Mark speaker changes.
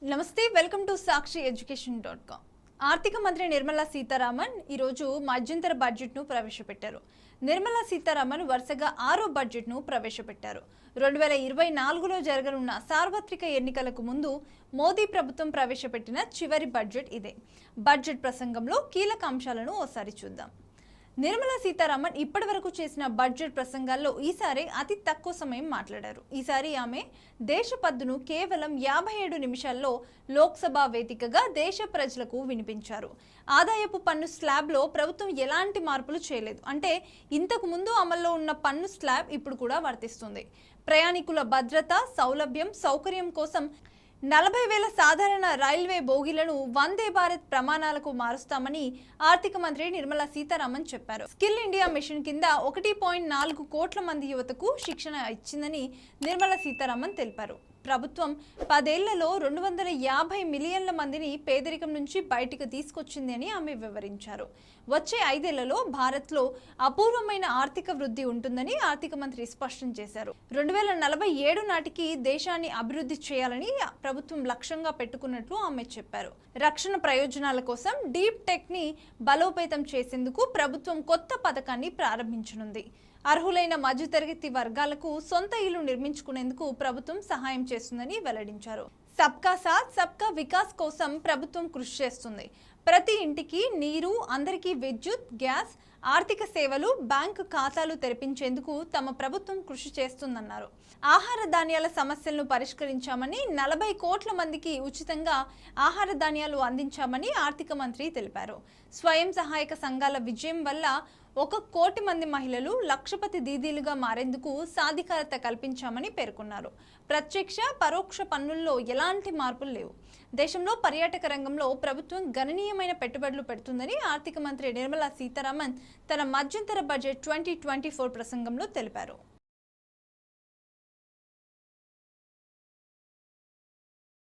Speaker 1: నమస్తే, welcome to సాక్షి ఎడ్యుకేషన్.com. ఆర్థిక మంత్రి నిర్మలా సీతారామన్ ఈరోజు మధ్యంతర బడ్జెట్ను ప్రవేశపెట్టారు. నిర్మలా సీతారామన్ వరుసగా 6వ బడ్జెట్ను ప్రవేశపెట్టారు. 2024లో జరగనున్న సార్వత్రిక ఎన్నికలకు ముందు మోదీ ప్రభుత్వం ప్రవేశపెట్టిన చివరి బడ్జెట్ ఇదే. బడ్జెట్ ప్రసంగంలో కీలక అంశాలను ఓసారి చూద్దాం. నిర్మలా సీతారామన్ ఇప్పటివరకు చేసిన బడ్జెట్ ప్రసంగాల్లో ఈసారి అతి తక్కువ సమయం మాట్లాడారు. ఈసారి ఆమె దేశ పద్దును కేవలం 57 నిమిషాల్లో లోక్సభ వేదికగా దేశ ప్రజలకు వినిపించారు. ఆదాయపు పన్ను స్లాబ్లో ప్రభుత్వం ఎలాంటి మార్పులు చేయలేదు. అంటే ఇంతకు ముందు అమల్లో ఉన్న పన్ను స్లాబ్ ఇప్పుడు కూడా వర్తిస్తుంది. ప్రయాణికుల భద్రత, సౌలభ్యం, సౌకర్యం కోసం 40,000 సాధారణ రైల్వే బోగీలను వందే భారత్ ప్రమాణాలకు మారుస్తామని ఆర్థిక మంత్రి నిర్మలా సీతారామన్ చెప్పారు. స్కిల్ ఇండియా మిషన్ కింద 1.4 కోట్ల మంది యువతకు శిక్షణ ఇచ్చిందని నిర్మలా సీతారామన్ తెలిపారు. ప్రభుత్వం 10 ఏళ్లలో 250 మిలియన్ల మందిని పేదరికం నుంచి బయటకు తీసుకొచ్చింది అని ఆమె వివరించారు. వచ్చే 5 ఏళ్లలో భారత్లో అపూర్వమైన ఆర్థిక వృద్ధి ఉంటుందని ఆర్థిక మంత్రి స్పష్టం చేశారు. 2047 నాటికి దేశాన్ని అభివృద్ధి చేయాలని ప్రభుత్వం లక్ష్యంగా పెట్టుకున్నట్లు ఆమె చెప్పారు. రక్షణ ప్రయోజనాల కోసం డీప్ టెక్ ని బలోపేతం చేసేందుకు ప్రభుత్వం కొత్త పథకాన్ని ప్రారంభించనుంది. అర్హులైన మధ్యతరగతి వర్గాలకు సొంత ఇల్లు నిర్మించుకునేందుకు ప్రభుత్వం సహాయం చేస్తుందని వెల్లడించారు. సబ్కా సాథ్ సబ్కా వికాస్ కోసం ప్రభుత్వం కృషి చేస్తుంది. ప్రతి ఇంటికి నీరు, అందరికీ విద్యుత్, గ్యాస్, ఆర్థిక సేవలు, బ్యాంకు ఖాతాలు తెరిపించేందుకు తమ ప్రభుత్వం కృషి చేస్తుందన్నారు. ఆహార ధాన్యాల సమస్యలను పరిష్కరించామని, 40 కోట్ల మందికి ఉచితంగా ఆహార ధాన్యాలు అందించామని ఆర్థిక మంత్రి తెలిపారు. స్వయం సహాయక సంఘాల విజయం వల్ల 1 కోటి మంది మహిళలు లక్షపతి దీదీలుగా మారేందుకు సాధికారత కల్పించామని పేర్కొన్నారు. ప్రత్యక్ష, పరోక్ష పన్నుల్లో ఎలాంటి మార్పులు లేవు. దేశంలో పర్యాటక రంగంలో ప్రభుత్వం గణనీయమైన పెట్టుబడులు పెడుతుందని ఆర్థిక మంత్రి నిర్మలా సీతారామన్ తన మధ్యంతర బడ్జెట్ 2024 ప్రసంగంలో తెలిపారు.